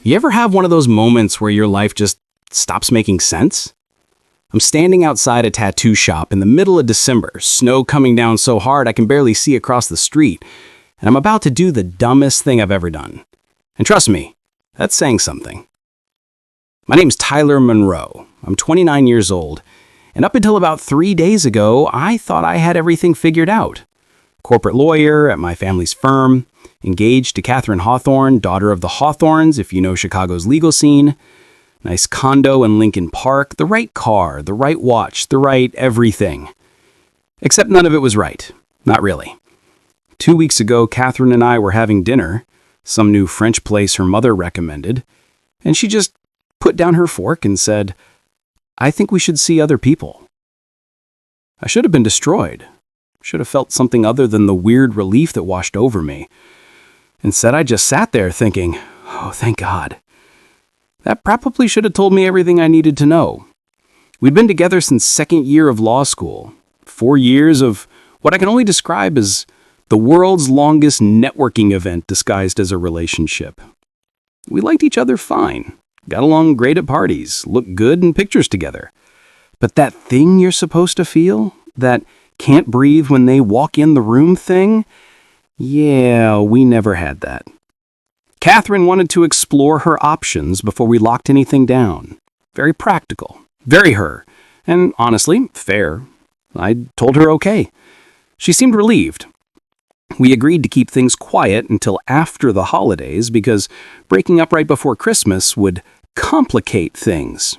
You ever have one of those moments where your life just stops making sense? I'm standing outside a tattoo shop in the middle of December, snow coming down so hard I can barely see across the street, and I'm about to do the dumbest thing I've ever done. And trust me, that's saying something. My name's Tyler Monroe. I'm 29 years old, and up until about 3 days ago, I thought I had everything figured out. Corporate lawyer at my family's firm, engaged to Catherine Hawthorne, daughter of the Hawthornes, if you know Chicago's legal scene. Nice condo in Lincoln Park, the right car, the right watch, the right everything. Except none of it was right. Not really. 2 weeks ago, Catherine and I were having dinner, some new French place her mother recommended, and she just put down her fork and said, "I think we should see other people." I should have been destroyed. Should have felt something other than the weird relief that washed over me. Instead, I just sat there thinking, oh, thank God. That probably should have told me everything I needed to know. We'd been together since second year of law school. 4 years of what I can only describe as the world's longest networking event disguised as a relationship. We liked each other fine, got along great at parties, looked good in pictures together. But that thing you're supposed to feel, that can't breathe when they walk in the room thing, yeah, we never had that. Catherine wanted to explore her options before we locked anything down. Very practical, very her, and honestly, fair. I told her okay. She seemed relieved. We agreed to keep things quiet until after the holidays because breaking up right before Christmas would complicate things.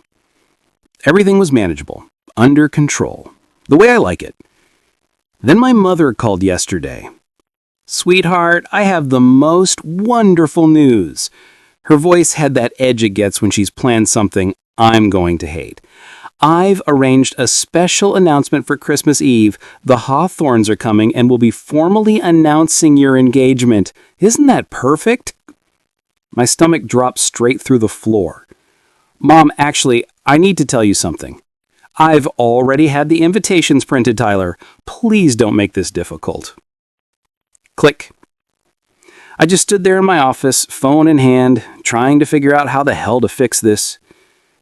Everything was manageable, under control, the way I like it. Then my mother called yesterday. "Sweetheart, I have the most wonderful news." Her voice had that edge it gets when she's planned something I'm going to hate. "I've arranged a special announcement for Christmas Eve. The Hawthornes are coming and will be formally announcing your engagement. Isn't that perfect?" My stomach dropped straight through the floor. "Mom, actually, I need to tell you something. I've already had the invitations printed, Tyler. Please don't make this difficult." Click. I just stood there in my office, phone in hand, trying to figure out how the hell to fix this.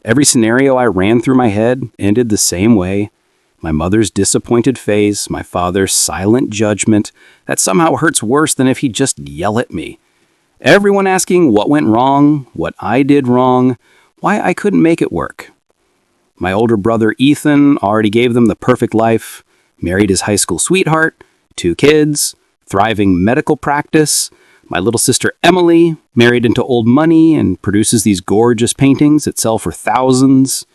Every scenario I ran through my head ended the same way. My mother's disappointed face, my father's silent judgment, that somehow hurts worse than if he'd just yell at me. Everyone asking what went wrong, what I did wrong, why I couldn't make it work. My older brother Ethan already gave them the perfect life, married his high school sweetheart, 2 kids, thriving medical practice. My little sister Emily, married into old money and produces these gorgeous paintings that sell for thousands.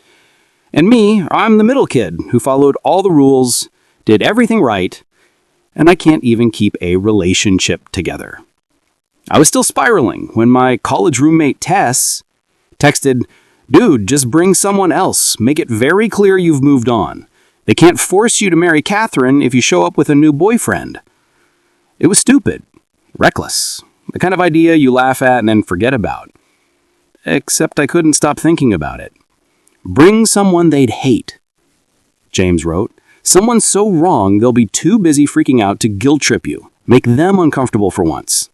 And me, I'm the middle kid who followed all the rules, did everything right, and I can't even keep a relationship together. I was still spiraling when my college roommate Tess texted, "Dude, just bring someone else. Make it very clear you've moved on. They can't force you to marry Catherine if you show up with a new boyfriend." It was stupid, reckless, the kind of idea you laugh at and then forget about. Except I couldn't stop thinking about it. "Bring someone they'd hate," James wrote. "Someone so wrong they'll be too busy freaking out to guilt trip you. Make them uncomfortable for once."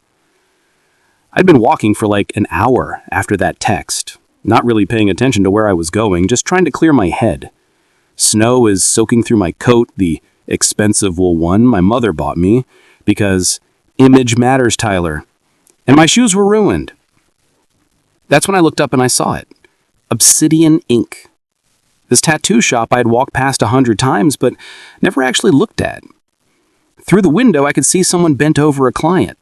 I'd been walking for like an hour after that text, not really paying attention to where I was going, just trying to clear my head. Snow is soaking through my coat, the expensive wool one my mother bought me, because image matters, Tyler. And my shoes were ruined. That's when I looked up and I saw it. Obsidian ink. This tattoo shop I'd walked past 100 times, but never actually looked at. Through the window, I could see someone bent over a client.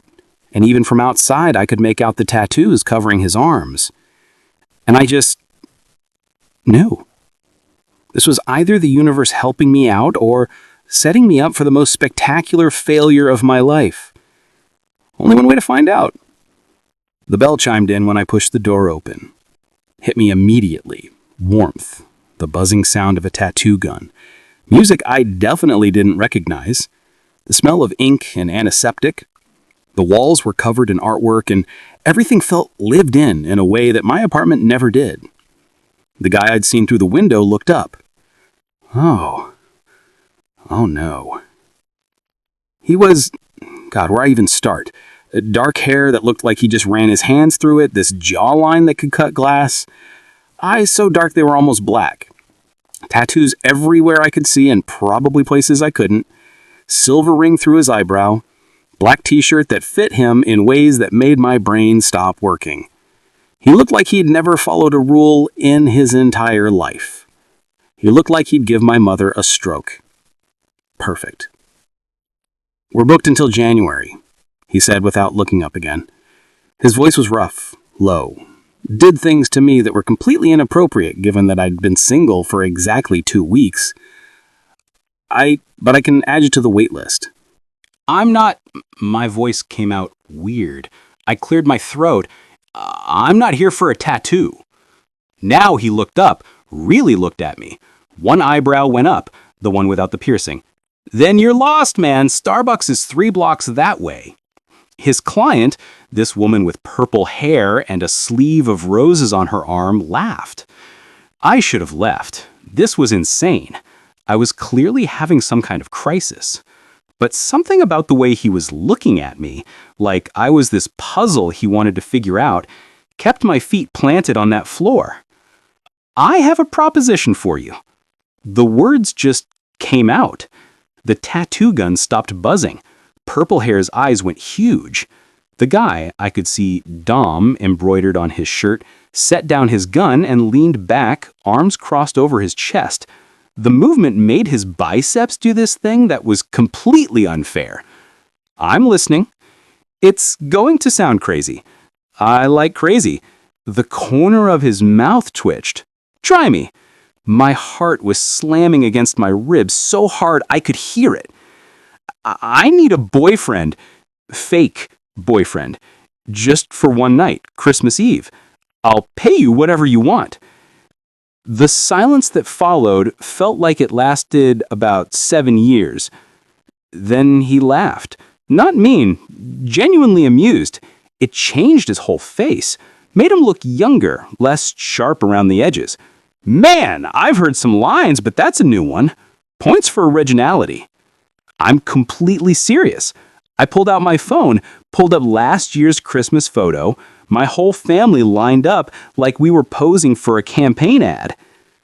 And even from outside, I could make out the tattoos covering his arms. And I just knew. This was either the universe helping me out or setting me up for the most spectacular failure of my life. Only one way to find out. The bell chimed in when I pushed the door open. Hit me immediately. Warmth. The buzzing sound of a tattoo gun. Music I definitely didn't recognize. The smell of ink and antiseptic. The walls were covered in artwork and everything felt lived in a way that my apartment never did. The guy I'd seen through the window looked up. Oh no. He was, God, where I even start? Dark hair that looked like he just ran his hands through it, this jawline that could cut glass. Eyes so dark they were almost black. Tattoos everywhere I could see and probably places I couldn't. Silver ring through his eyebrow. Black t-shirt that fit him in ways that made my brain stop working. He looked like he'd never followed a rule in his entire life. He looked like he'd give my mother a stroke. Perfect. "We're booked until January," he said without looking up again. His voice was rough, low. Did things to me that were completely inappropriate given that I'd been single for exactly 2 weeks. But I can add you to the wait list. "I'm not..." My voice came out weird. I cleared my throat. "I'm not here for a tattoo." Now he looked up, really looked at me. One eyebrow went up, the one without the piercing. "Then you're lost, man. Starbucks is 3 blocks that way." His client, this woman with purple hair and a sleeve of roses on her arm, laughed. I should have left. This was insane. I was clearly having some kind of crisis. But something about the way he was looking at me, like I was this puzzle he wanted to figure out, kept my feet planted on that floor. "I have a proposition for you." The words just came out. The tattoo gun stopped buzzing. Purple Hair's eyes went huge. The guy, I could see Dom embroidered on his shirt, set down his gun and leaned back, arms crossed over his chest. The movement made his biceps do this thing that was completely unfair. I'm listening. It's going to sound crazy. I like crazy. The corner of his mouth twitched. Try me. My heart was slamming against my ribs so hard I could hear it. I need a boyfriend. Fake boyfriend. Just for one night, Christmas Eve. I'll pay you whatever you want. The silence that followed felt like it lasted about 7 years. Then he laughed. Not mean, genuinely amused. It changed his whole face, made him look younger, less sharp around the edges. "Man, I've heard some lines, but that's a new one. Points for originality." I'm completely serious. I pulled out my phone, pulled up last year's Christmas photo. My whole family lined up like we were posing for a campaign ad.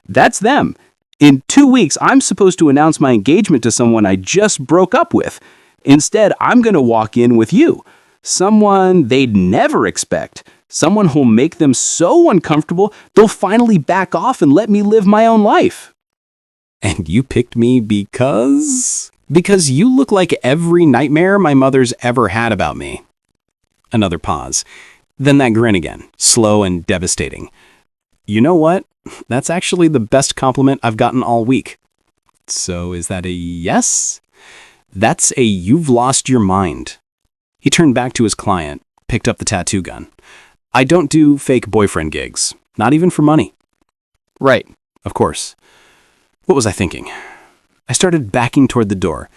That's them. In 2 weeks, I'm supposed to announce my engagement to someone I just broke up with. Instead, I'm going to walk in with you. Someone they'd never expect. Someone who'll make them so uncomfortable, they'll finally back off and let me live my own life. "And you picked me because..." "Because you look like every nightmare my mother's ever had about me." Another pause. Then that grin again, slow and devastating. "You know what? That's actually the best compliment I've gotten all week." "So is that a yes?" "That's a you've lost your mind." He turned back to his client, picked up the tattoo gun. "I don't do fake boyfriend gigs, not even for money." "Right, of course. What was I thinking?" I started backing toward the door.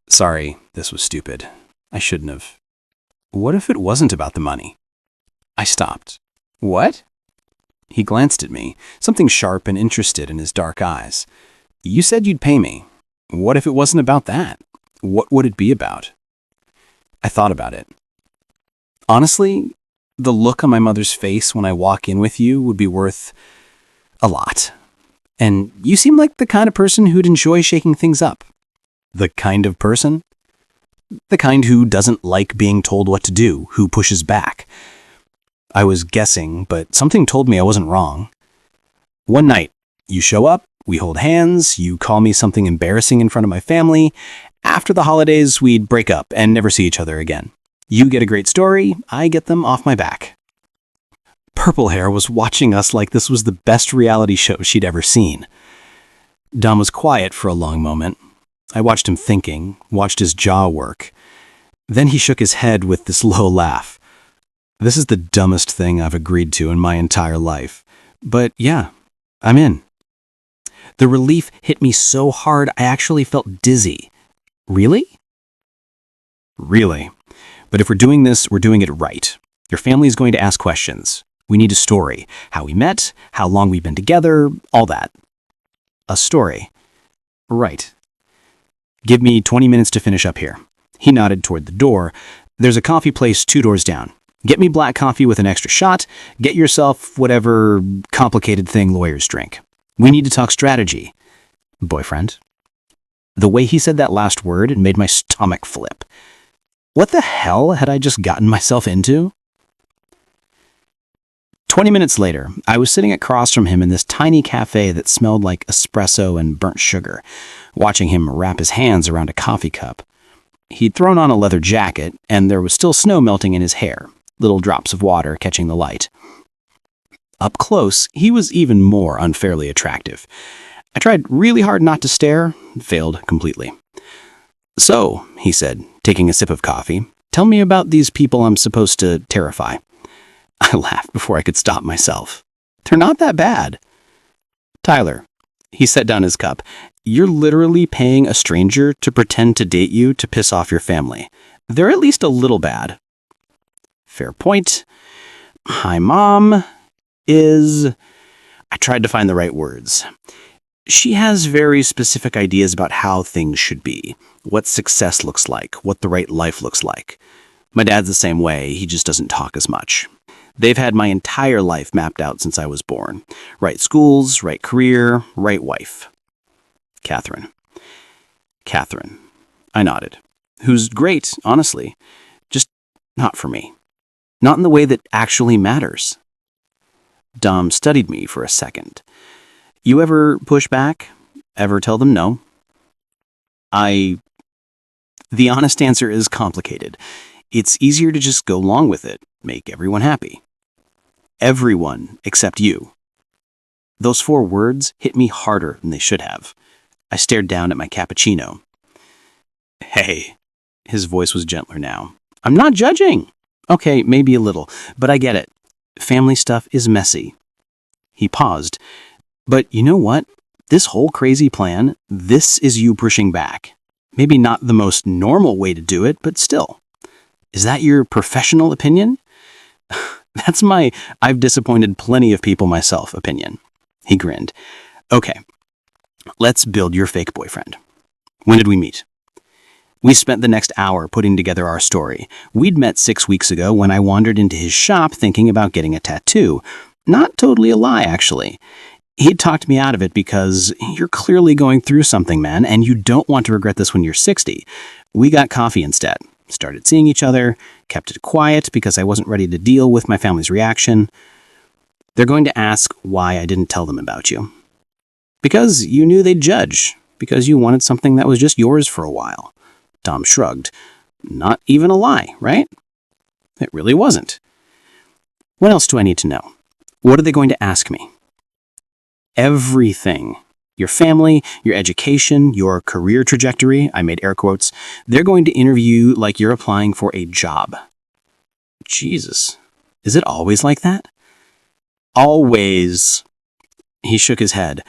Sorry, this was stupid. I shouldn't have. What if it wasn't about the money? I stopped. "What?" He glanced at me, something sharp and interested in his dark eyes. "You said you'd pay me. What if it wasn't about that? What would it be about?" I thought about it. Honestly, the look on my mother's face when I walk in with you would be worth a lot. And you seem like the kind of person who'd enjoy shaking things up. The kind of person? The kind who doesn't like being told what to do, who pushes back. I was guessing, but something told me I wasn't wrong. One night, you show up, we hold hands, you call me something embarrassing in front of my family. After the holidays, we'd break up and never see each other again. You get a great story, I get them off my back. Purple Hair was watching us like this was the best reality show she'd ever seen. Dom was quiet for a long moment. I watched him thinking, watched his jaw work. Then he shook his head with this low laugh. "This is the dumbest thing I've agreed to in my entire life. But yeah, I'm in." The relief hit me so hard I actually felt dizzy. Really? Really. But if we're doing this, we're doing it right. Your family is going to ask questions. We need a story. How we met, how long we've been together, all that. A story. Right. Give me 20 minutes to finish up here. He nodded toward the door. There's a coffee place 2 doors down. Get me black coffee with an extra shot. Get yourself whatever complicated thing lawyers drink. We need to talk strategy. Boyfriend. The way he said that last word made my stomach flip. What the hell had I just gotten myself into? 20 minutes later, I was sitting across from him in this tiny cafe that smelled like espresso and burnt sugar, watching him wrap his hands around a coffee cup. He'd thrown on a leather jacket, and there was still snow melting in his hair, little drops of water catching the light. Up close, he was even more unfairly attractive. I tried really hard not to stare, failed completely. So, he said, taking a sip of coffee, tell me about these people I'm supposed to terrify. I laughed before I could stop myself. They're not that bad. Tyler, he set down his cup, you're literally paying a stranger to pretend to date you to piss off your family. They're at least a little bad. Fair point. My mom is... I tried to find the right words. She has very specific ideas about how things should be, what success looks like, what the right life looks like. My dad's the same way, he just doesn't talk as much. They've had my entire life mapped out since I was born. Right schools, right career, right wife. Catherine. I nodded. Who's great, honestly. Just not for me. Not in the way that actually matters. Dom studied me for a second. You ever push back? Ever tell them no? The honest answer is complicated. It's easier to just go along with it, make everyone happy. Everyone except you. Those 4 words hit me harder than they should have. I stared down at my cappuccino. Hey, his voice was gentler now. I'm not judging. Okay, maybe a little, but I get it. Family stuff is messy. He paused. But you know what? This whole crazy plan, this is you pushing back. Maybe not the most normal way to do it, but still. Is that your professional opinion? That's my I've disappointed plenty of people myself opinion. He grinned. Okay, let's build your fake boyfriend. When did we meet? We spent the next hour putting together our story. We'd met 6 weeks ago when I wandered into his shop thinking about getting a tattoo. Not totally a lie, actually. He'd talked me out of it because you're clearly going through something, man, and you don't want to regret this when you're 60. We got coffee instead. Started seeing each other, kept it quiet because I wasn't ready to deal with my family's reaction. They're going to ask why I didn't tell them about you. Because you knew they'd judge. Because you wanted something that was just yours for a while. Tom shrugged. Not even a lie, right? It really wasn't. What else do I need to know? What are they going to ask me? Everything. Your family, your education, your career trajectory, I made air quotes. They're going to interview you like you're applying for a job. Jesus. Is it always like that? Always. He shook his head.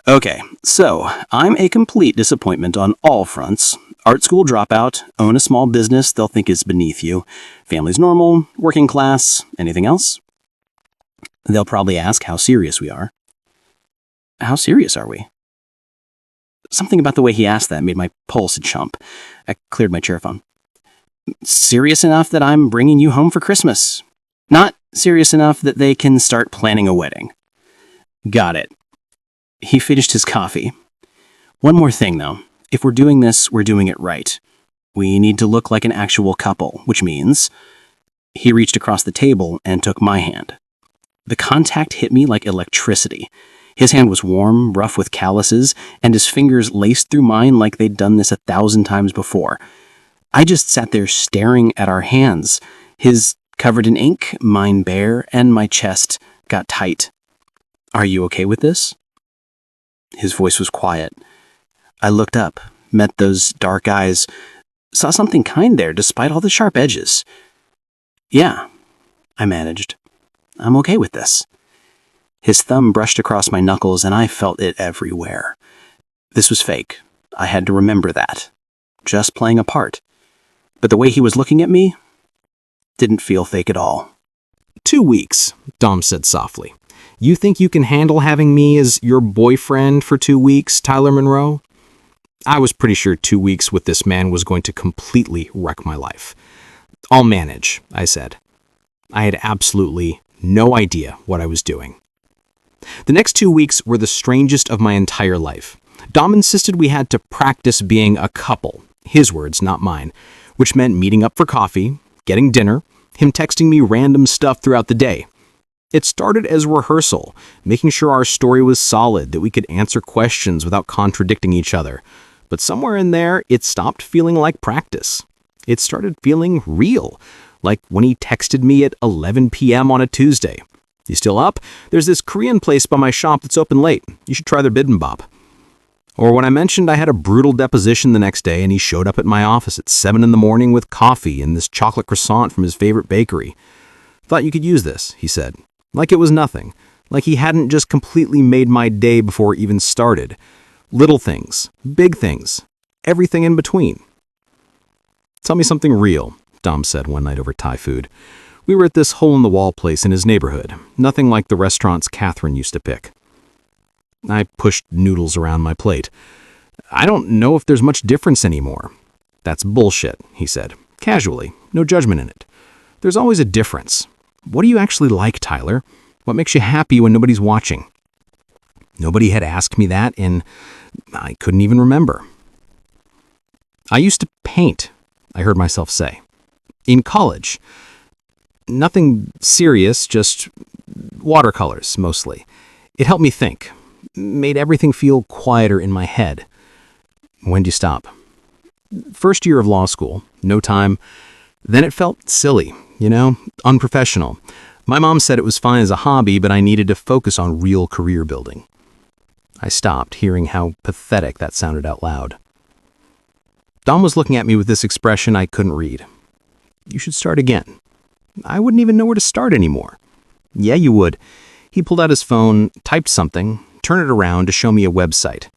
Okay, so I'm a complete disappointment on all fronts. Art school dropout, own a small business they'll think is beneath you. Family's normal, working class, anything else? They'll probably ask how serious we are. How serious are we? Something about the way he asked that made my pulse jump. I cleared my chair phone. Serious enough that I'm bringing you home for Christmas. Not serious enough that they can start planning a wedding. Got it. He finished his coffee. One more thing, though. If we're doing this, we're doing it right. We need to look like an actual couple, which means... He reached across the table and took my hand. The contact hit me like electricity. His hand was warm, rough with calluses, and his fingers laced through mine like they'd done this 1,000 times before. I just sat there staring at our hands. His covered in ink, mine bare, and my chest got tight. Are you okay with this? His voice was quiet. I looked up, met those dark eyes, saw something kind there despite all the sharp edges. Yeah, I managed. I'm okay with this. His thumb brushed across my knuckles and I felt it everywhere. This was fake. I had to remember that. Just playing a part. But the way he was looking at me didn't feel fake at all. 2 weeks, Dom said softly. You think you can handle having me as your boyfriend for 2 weeks, Tyler Monroe? I was pretty sure 2 weeks with this man was going to completely wreck my life. "I'll manage," I said. I had absolutely no idea what I was doing. The next 2 weeks were the strangest of my entire life. Dom insisted we had to practice being a couple, his words, not mine, which meant meeting up for coffee, getting dinner, him texting me random stuff throughout the day. It started as rehearsal, making sure our story was solid, that we could answer questions without contradicting each other. But somewhere in there, it stopped feeling like practice. It started feeling real, like when he texted me at 11 p.m. on a Tuesday. "You still up? There's this Korean place by my shop that's open late. You should try their bibimbap." Or when I mentioned I had a brutal deposition the next day and he showed up at my office at 7 in the morning with coffee and this chocolate croissant from his favorite bakery. "Thought you could use this," he said. Like it was nothing. Like he hadn't just completely made my day before it even started. Little things, big things, everything in between. "Tell me something real," Dom said one night over Thai food. We were at this hole-in-the-wall place in his neighborhood, nothing like the restaurants Catherine used to pick. I pushed noodles around my plate. "I don't know if there's much difference anymore." "That's bullshit," he said, casually, no judgment in it. "There's always a difference. What do you actually like, Tyler? What makes you happy when nobody's watching?" Nobody had asked me that, and I couldn't even remember. "I used to paint," I heard myself say. "In college. Nothing serious, just watercolors, mostly. It helped me think. Made everything feel quieter in my head." "When'd you stop?" "First year of law school. No time. Then it felt silly, unprofessional. My mom said it was fine as a hobby, but I needed to focus on real career building." I stopped, hearing how pathetic that sounded out loud. Dom was looking at me with this expression I couldn't read. "You should start again." I wouldn't even know where to start anymore. "Yeah, you would." He pulled out his phone, typed something, turned it around to show me a website.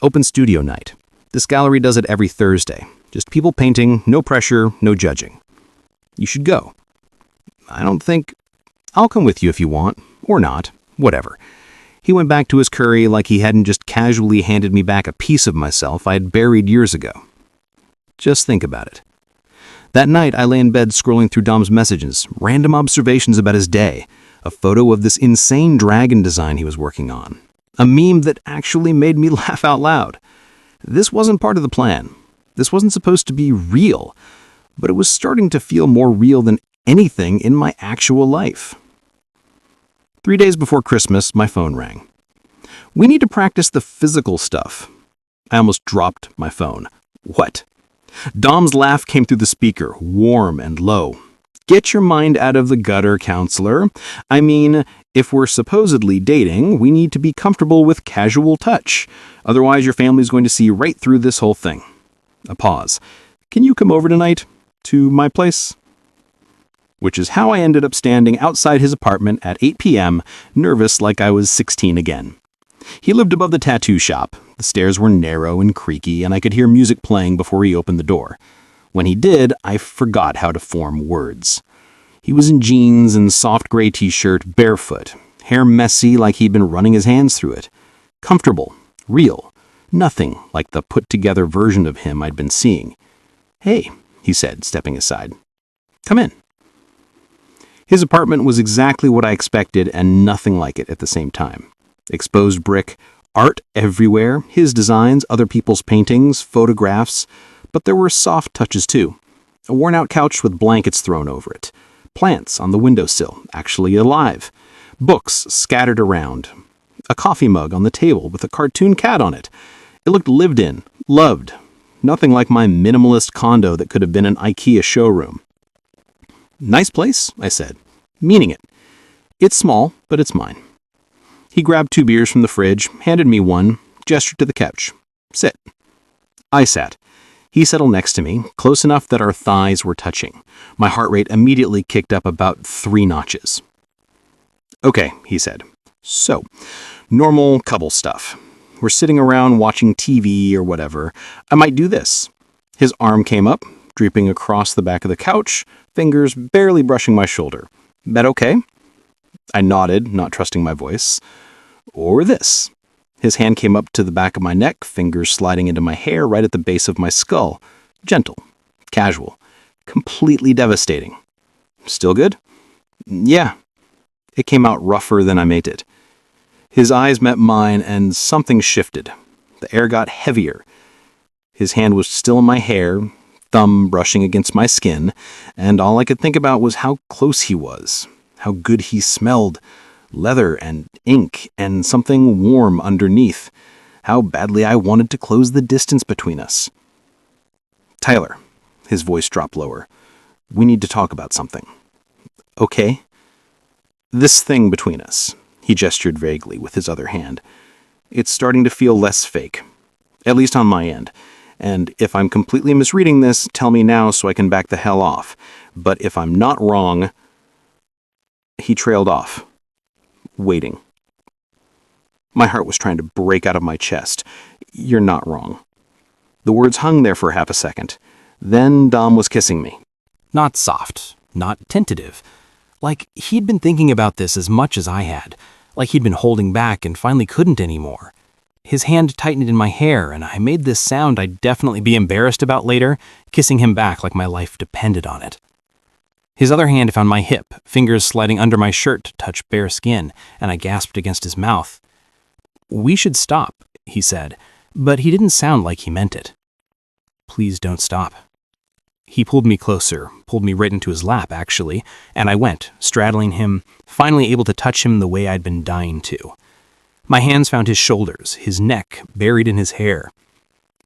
"Open studio night. This gallery does it every Thursday. Just people painting, no pressure, no judging. You should go." "I don't think..." "I'll come with you if you want. Or not. Whatever." He went back to his curry like he hadn't just casually handed me back a piece of myself I had buried years ago. Just think about it. That night, I lay in bed scrolling through Dom's messages, random observations about his day, a photo of this insane dragon design he was working on, a meme that actually made me laugh out loud. This wasn't part of the plan. This wasn't supposed to be real, but it was starting to feel more real than anything in my actual life. 3 days before Christmas, my phone rang. "We need to practice the physical stuff." I almost dropped my phone. "What?" Dom's laugh came through the speaker, warm and low. "Get your mind out of the gutter, counselor. I mean, if we're supposedly dating, we need to be comfortable with casual touch. Otherwise, your family's going to see right through this whole thing." A pause. "Can you come over tonight? To my place?" Which is how I ended up standing outside his apartment at 8 p.m., nervous like I was 16 again. He lived above the tattoo shop. The stairs were narrow and creaky, and I could hear music playing before he opened the door. When he did, I forgot how to form words. He was in jeans and soft gray t-shirt, barefoot, hair messy like he'd been running his hands through it. Comfortable, real, nothing like the put-together version of him I'd been seeing. "Hey," he said, stepping aside. "Come in." His apartment was exactly what I expected and nothing like it at the same time. Exposed brick, art everywhere, his designs, other people's paintings, photographs, but there were soft touches too. A worn-out couch with blankets thrown over it. Plants on the windowsill, actually alive. Books scattered around. A coffee mug on the table with a cartoon cat on it. It looked lived in, loved. Nothing like my minimalist condo that could have been an IKEA showroom. "Nice place," I said, meaning it. "It's small, but it's mine." He grabbed 2 beers from the fridge, handed me one, gestured to the couch. "Sit." I sat. He settled next to me, close enough that our thighs were touching. My heart rate immediately kicked up about 3 notches. "Okay," he said. "So, normal couple stuff. We're sitting around watching TV or whatever. I might do this." His arm came up, drooping across the back of the couch, fingers barely brushing my shoulder. "That okay?" I nodded, not trusting my voice. "Or this." His hand came up to the back of my neck, fingers sliding into my hair right at the base of my skull. Gentle, casual, Completely devastating. Still good? Yeah. It came out rougher than I made it. His eyes met mine and something shifted. The air got heavier. His hand was still in my hair, thumb brushing against my skin, and all I could think about was how close he was, how good he smelled, leather and ink and something warm underneath, how badly I wanted to close the distance between us. Tyler, his voice dropped lower, we need to talk about something. Okay? This thing between us, he gestured vaguely with his other hand. It's starting to feel less fake, at least on my end. And if I'm completely misreading this, tell me now so I can back the hell off. But if I'm not wrong... He trailed off, waiting. My heart was trying to break out of my chest. You're not wrong. The words hung there for half a second. Then Dom was kissing me. Not soft, not tentative. Like he'd been thinking about this as much as I had. Like he'd been holding back and finally couldn't anymore. His hand tightened in my hair, and I made this sound I'd definitely be embarrassed about later, kissing him back like my life depended on it. His other hand found my hip, fingers sliding under my shirt to touch bare skin, and I gasped against his mouth. "We should stop," he said, but he didn't sound like he meant it. "Please don't stop." He pulled me closer, pulled me right into his lap, actually, and I went, straddling him, finally able to touch him the way I'd been dying to. My hands found his shoulders, his neck buried in his hair.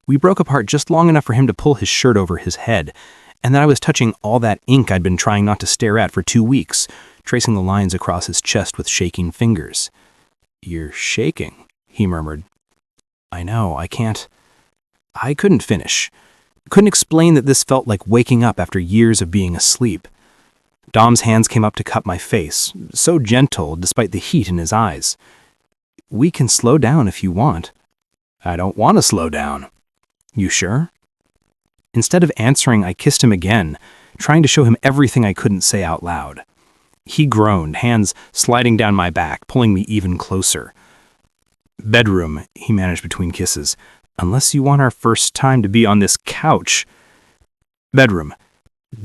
We broke apart just long enough for him to pull his shirt over his head, and then I was touching all that ink I'd been trying not to stare at for 2 weeks, tracing the lines across his chest with shaking fingers. "You're shaking," he murmured. "I know, I can't..." I couldn't finish. Couldn't explain that this felt like waking up after years of being asleep. Dom's hands came up to cup my face, so gentle despite the heat in his eyes. "We can slow down if you want." "I don't want to slow down." "You sure?" Instead of answering, I kissed him again, trying to show him everything I couldn't say out loud. He groaned, hands sliding down my back, pulling me even closer. "Bedroom," he managed between kisses. "Unless you want our first time to be on this couch." "Bedroom.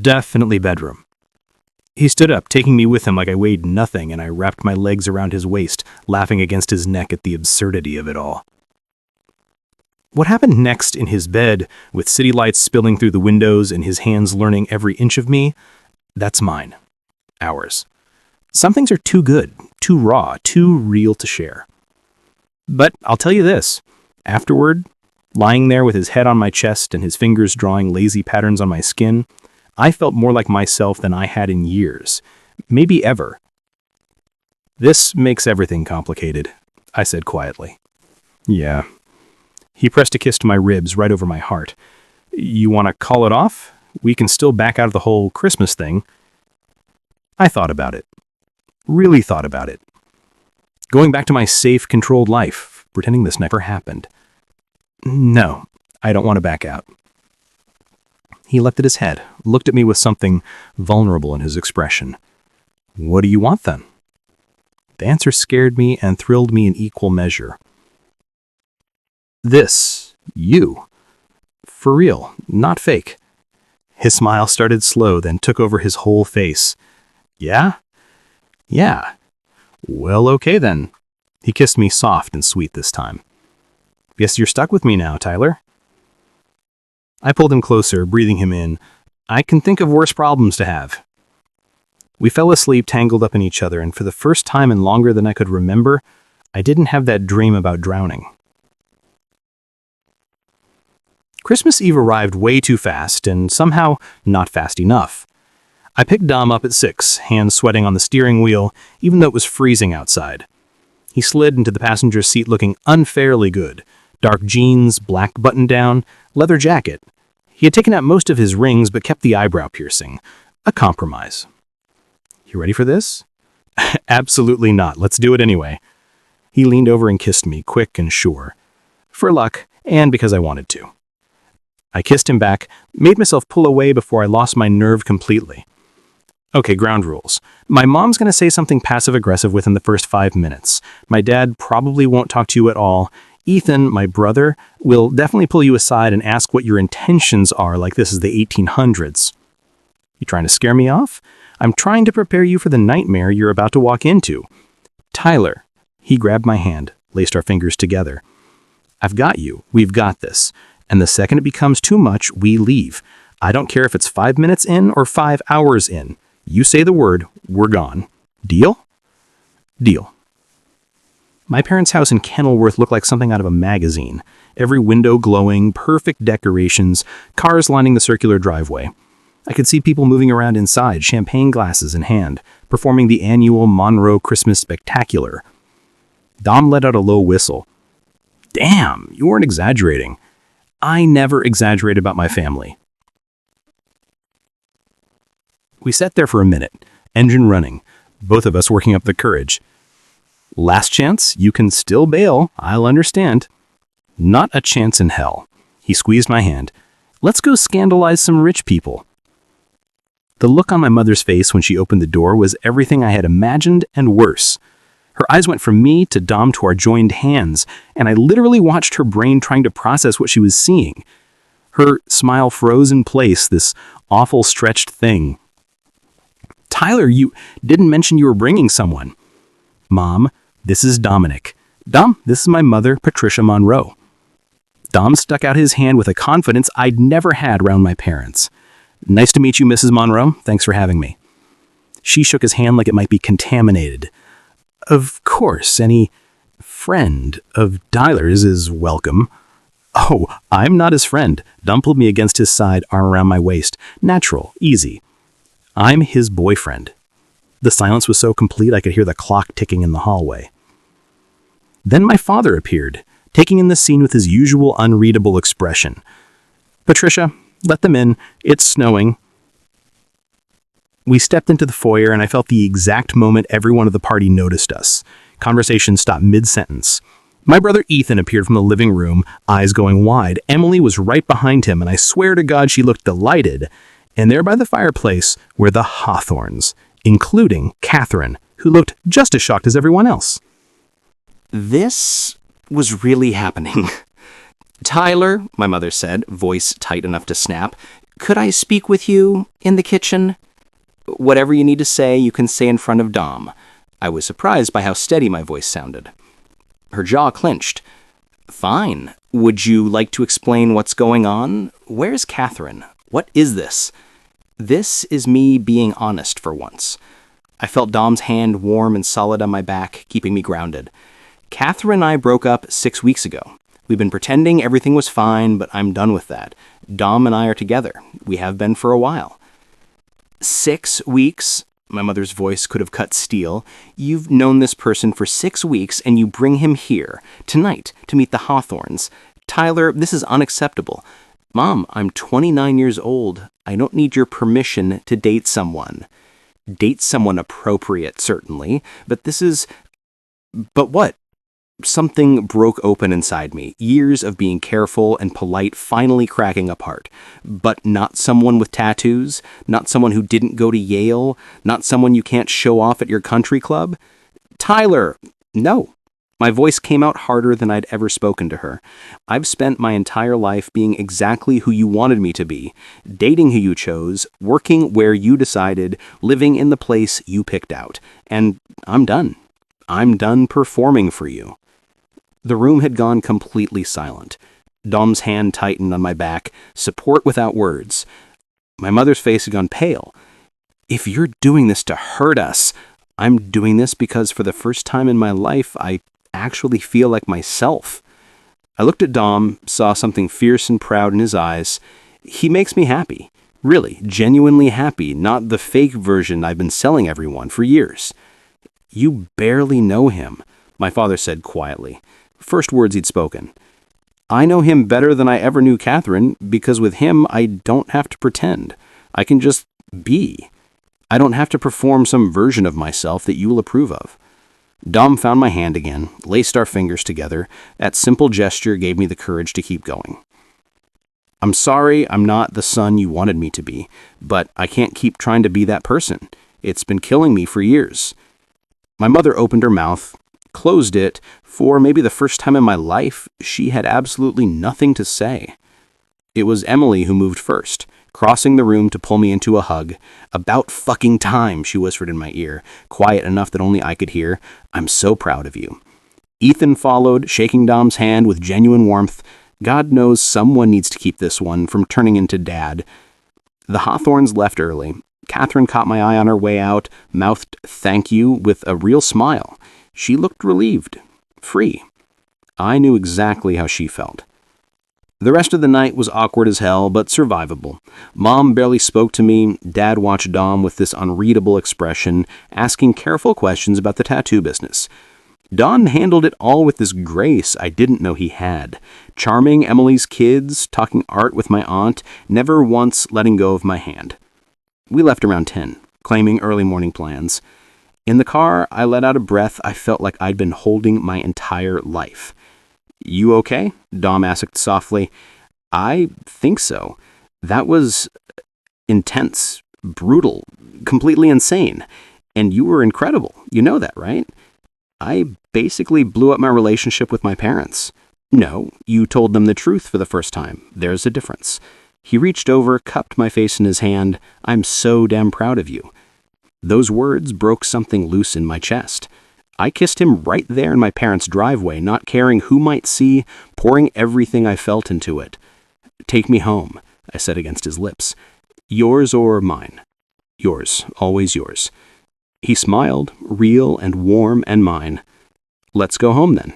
Definitely bedroom." He stood up, taking me with him like I weighed nothing, and I wrapped my legs around his waist, laughing against his neck at the absurdity of it all. What happened next in his bed, with city lights spilling through the windows and his hands learning every inch of me, that's mine. Ours. Some things are too good, too raw, too real to share. But I'll tell you this. Afterward, lying there with his head on my chest and his fingers drawing lazy patterns on my skin, I felt more like myself than I had in years, maybe ever. "This makes everything complicated," I said quietly. "Yeah." He pressed a kiss to my ribs right over my heart. "You want to call it off? We can still back out of the whole Christmas thing." I thought about it. Really thought about it. Going back to my safe, controlled life, pretending this never happened. "No, I don't want to back out." He lifted his head, looked at me with something vulnerable in his expression. "What do you want then?" The answer scared me and thrilled me in equal measure. "This, you. For real, not fake." His smile started slow, then took over his whole face. "Yeah? Yeah. Well, okay then." He kissed me soft and sweet this time. "Guess you're stuck with me now, Tyler." I pulled him closer, breathing him in. I can think of worse problems to have. We fell asleep tangled up in each other, and for the first time in longer than I could remember, I didn't have that dream about drowning. Christmas Eve arrived way too fast, and somehow not fast enough. I picked Dom up at 6, hands sweating on the steering wheel, even though it was freezing outside. He slid into the passenger seat looking unfairly good. Dark jeans, black button-down, leather jacket. He had taken out most of his rings but kept the eyebrow piercing. A compromise. "You ready for this?" "Absolutely not. Let's do it anyway." He leaned over and kissed me, quick and sure. For luck, and because I wanted to. I kissed him back, made myself pull away before I lost my nerve completely. Okay, ground rules. My mom's going to say something passive-aggressive within the first 5 minutes. My dad probably won't talk to you at all. Ethan, my brother, will definitely pull you aside and ask what your intentions are like this is the 1800s. You trying to scare me off? I'm trying to prepare you for the nightmare you're about to walk into. Tyler. He grabbed my hand, laced our fingers together. I've got you. We've got this. And the second it becomes too much, we leave. I don't care if it's 5 minutes in or 5 hours in. You say the word, we're gone. Deal? Deal. My parents' house in Kenilworth looked like something out of a magazine. Every window glowing, perfect decorations, cars lining the circular driveway. I could see people moving around inside, champagne glasses in hand, performing the annual Monroe Christmas Spectacular. Dom let out a low whistle. Damn, you weren't exaggerating. I never exaggerate about my family. We sat there for a minute, engine running, both of us working up the courage. Last chance, you can still bail, I'll understand. Not a chance in hell. He squeezed my hand. Let's go scandalize some rich people. The look on my mother's face when she opened the door was everything I had imagined and worse. Her eyes went from me to Dom to our joined hands, and I literally watched her brain trying to process what she was seeing. Her smile froze in place, this awful stretched thing. Tyler, you didn't mention you were bringing someone. Mom, this is Dominic. Dom, this is my mother, Patricia Monroe. Dom stuck out his hand with a confidence I'd never had around my parents. Nice to meet you, Mrs. Monroe. Thanks for having me. She shook his hand like it might be contaminated. Of course, any friend of Tyler's is welcome. Oh, I'm not his friend. Dom pulled me against his side, arm around my waist. Natural, easy. I'm his boyfriend. The silence was so complete I could hear the clock ticking in the hallway. Then my father appeared, taking in the scene with his usual unreadable expression. Patricia, let them in. It's snowing. We stepped into the foyer and I felt the exact moment everyone at the party noticed us. Conversation stopped mid-sentence. My brother Ethan appeared from the living room, eyes going wide. Emily was right behind him, and I swear to God she looked delighted. And there by the fireplace were the Hawthorns, including Catherine, who looked just as shocked as everyone else. This was really happening. Tyler, my mother said, voice tight enough to snap, could I speak with you in the kitchen? Whatever you need to say, you can say in front of Dom. I was surprised by how steady my voice sounded. Her jaw clenched. Fine. Would you like to explain what's going on? Where's Catherine? What is this? This is me being honest for once. I felt Dom's hand warm and solid on my back, keeping me grounded. Catherine and I broke up 6 weeks ago. We've been pretending everything was fine, but I'm done with that. Dom and I are together. We have been for a while. 6 weeks? My mother's voice could have cut steel. You've known this person for 6 weeks, and you bring him here, tonight, to meet the Hawthorns. Tyler, this is unacceptable. Mom, I'm 29 years old. I don't need your permission to date someone. Date someone appropriate, certainly, but this is... But what? Something broke open inside me, years of being careful and polite finally cracking apart. But not someone with tattoos, not someone who didn't go to Yale, not someone you can't show off at your country club. Tyler, no. My voice came out harder than I'd ever spoken to her. I've spent my entire life being exactly who you wanted me to be, dating who you chose, working where you decided, living in the place you picked out. And I'm done. I'm done performing for you. The room had gone completely silent. Dom's hand tightened on my back, support without words. My mother's face had gone pale. If you're doing this to hurt us, I'm doing this because for the first time in my life, I actually feel like myself. I looked at Dom, saw something fierce and proud in his eyes. He makes me happy. Really, genuinely happy, not the fake version I've been selling everyone for years. You barely know him, my father said quietly. First words he'd spoken. I know him better than I ever knew Catherine, because with him I don't have to pretend. I can just be. I don't have to perform some version of myself that you will approve of. Dom found my hand again, laced our fingers together. That simple gesture gave me the courage to keep going. I'm sorry I'm not the son you wanted me to be, but I can't keep trying to be that person. It's been killing me for years. My mother opened her mouth, closed it. For maybe the first time in my life, she had absolutely nothing to say. It was Emily who moved first, crossing the room to pull me into a hug. "About fucking time," she whispered in my ear, quiet enough that only I could hear. "I'm so proud of you." Ethan followed, shaking Dom's hand with genuine warmth. God knows someone needs to keep this one from turning into Dad. The Hawthorns left early. Catherine caught my eye on her way out, mouthed "thank you" with a real smile. She looked relieved, free. I knew exactly how she felt. The rest of the night was awkward as hell, but survivable. Mom barely spoke to me. Dad watched Dom with this unreadable expression, asking careful questions about the tattoo business. Don handled it all with this grace I didn't know he had. Charming Emily's kids, talking art with my aunt, never once letting go of my hand. We left around 10, claiming early morning plans. In the car, I let out a breath I felt like I'd been holding my entire life. "You okay?" Dom asked softly. "I think so. That was intense, brutal, completely insane. And you were incredible. You know that, right? I basically blew up my relationship with my parents." "No, you told them the truth for the first time. There's a difference." He reached over, cupped my face in his hand. "I'm so damn proud of you." Those words broke something loose in my chest. I kissed him right there in my parents' driveway, not caring who might see, pouring everything I felt into it. "Take me home," I said against his lips. "Yours or mine?" "Yours, always yours." He smiled, real and warm and mine. "Let's go home then."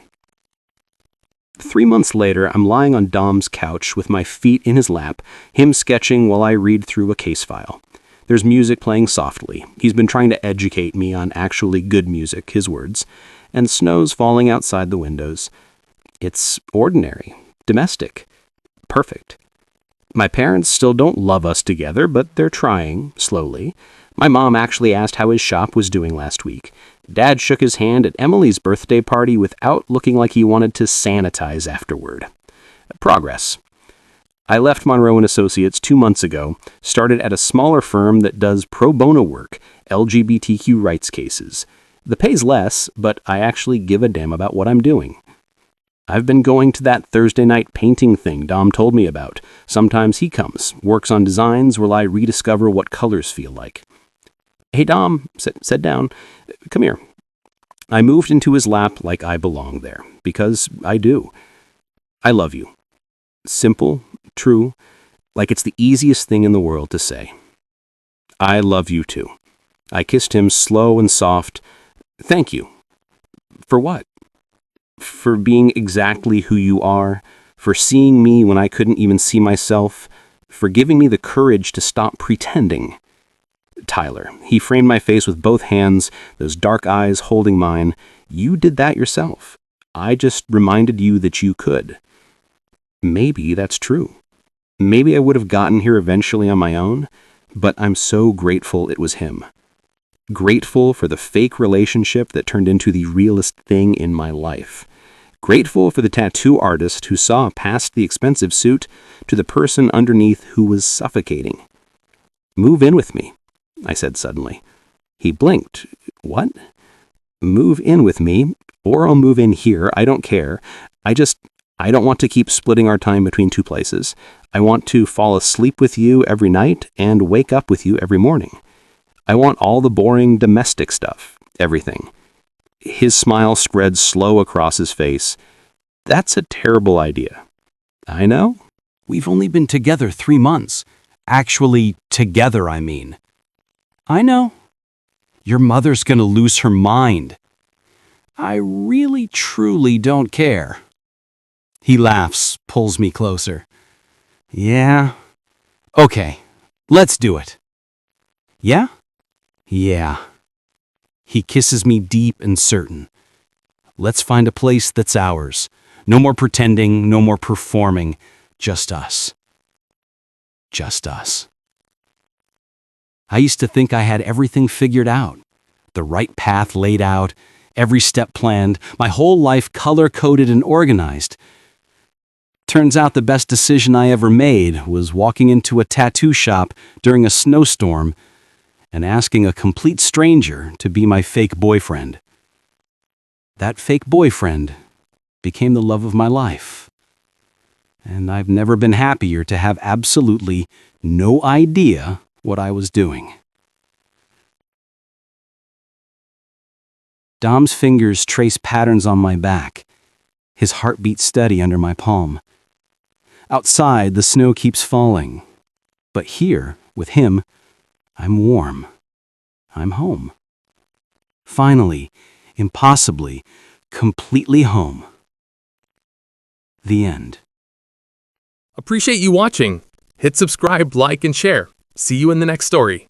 3 months later, I'm lying on Dom's couch with my feet in his lap, him sketching while I read through a case file. There's music playing softly. He's been trying to educate me on actually good music, his words, and snow's falling outside the windows. It's ordinary, domestic, perfect. My parents still don't love us together, but they're trying, slowly. My mom actually asked how his shop was doing last week. Dad shook his hand at Emily's birthday party without looking like he wanted to sanitize afterward. Progress. I left Monroe & Associates 2 months ago, started at a smaller firm that does pro bono work, LGBTQ rights cases. The pay's less, but I actually give a damn about what I'm doing. I've been going to that Thursday night painting thing Dom told me about. Sometimes he comes, works on designs while I rediscover what colors feel like. "Hey, Dom," said down. "Come here." I moved into his lap like I belong there, because I do. "I love you." Simple, true, like it's the easiest thing in the world to say. "I love you too." I kissed him slow and soft. "Thank you." "For what?" "For being exactly who you are, for seeing me when I couldn't even see myself, for giving me the courage to stop pretending." "Tyler," he framed my face with both hands, those dark eyes holding mine. "You did that yourself. I just reminded you that you could." Maybe that's true. Maybe I would have gotten here eventually on my own, but I'm so grateful it was him. Grateful for the fake relationship that turned into the realest thing in my life. Grateful for the tattoo artist who saw past the expensive suit to the person underneath who was suffocating. "Move in with me," I said suddenly. He blinked. "What?" "Move in with me, or I'll move in here. I don't care. I don't want to keep splitting our time between two places. I want to fall asleep with you every night and wake up with you every morning. I want all the boring domestic stuff, everything." His smile spread slow across his face. "That's a terrible idea." "I know. We've only been together 3 months. Actually, together, I mean." "I know. Your mother's gonna lose her mind." "I really, truly don't care." He laughs, pulls me closer. "Yeah? Okay, let's do it." "Yeah?" "Yeah." He kisses me deep and certain. "Let's find a place that's ours. No more pretending, no more performing. Just us. Just us." I used to think I had everything figured out. The right path laid out, every step planned, my whole life color-coded and organized. Turns out the best decision I ever made was walking into a tattoo shop during a snowstorm and asking a complete stranger to be my fake boyfriend. That fake boyfriend became the love of my life. And I've never been happier to have absolutely no idea what I was doing. Dom's fingers trace patterns on my back, his heartbeat steady under my palm. Outside, the snow keeps falling. But here, with him, I'm warm. I'm home. Finally, impossibly, completely home. The end. Appreciate you watching. Hit subscribe, like, and share. See you in the next story.